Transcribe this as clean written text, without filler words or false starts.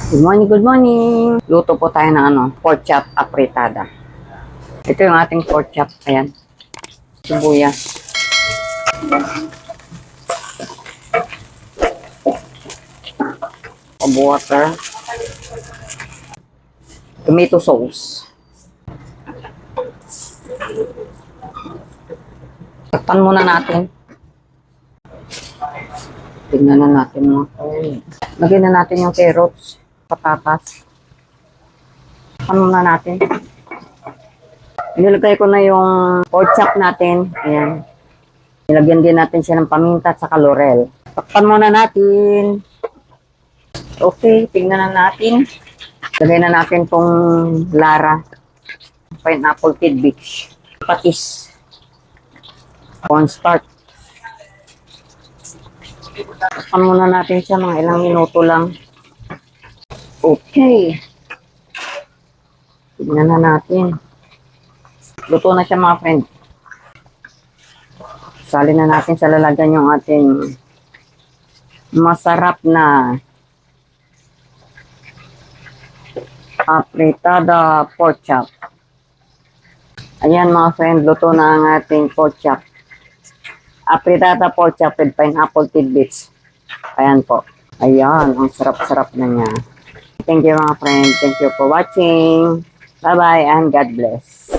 Good morning, good morning. Luto po tayo ng pork chop apretada. Ito yung ating pork chop. Ayan. Sibuyas. Water. Tomato sauce. Takpan muna natin. Tingnan na natin mga friend. Lagyan na natin yung carrots, patatas. Takpan muna natin. Inilagay ko na yung pork chop natin. Ayan. Nilagyan din natin siya ng paminta at saka laurel. Takpan muna natin. Okay, tingnan na natin. Lagay na natin tong Lara. Pineapple tidbits. Patis. Cornstarch. Takpan muna natin siya mga ilang minuto lang. Okay. Tingnan na natin. Luto na siya mga friend. Salin na natin sa lalagyan yung ating masarap na apretada pork chop. Ayan mga friend, luto na ang ating pork chop. Apretada pork chop with pineapple tidbits. Ayan po. Ayan, ang sarap-sarap na niya. Thank you mga friend. Thank you for watching. Bye-bye and God bless.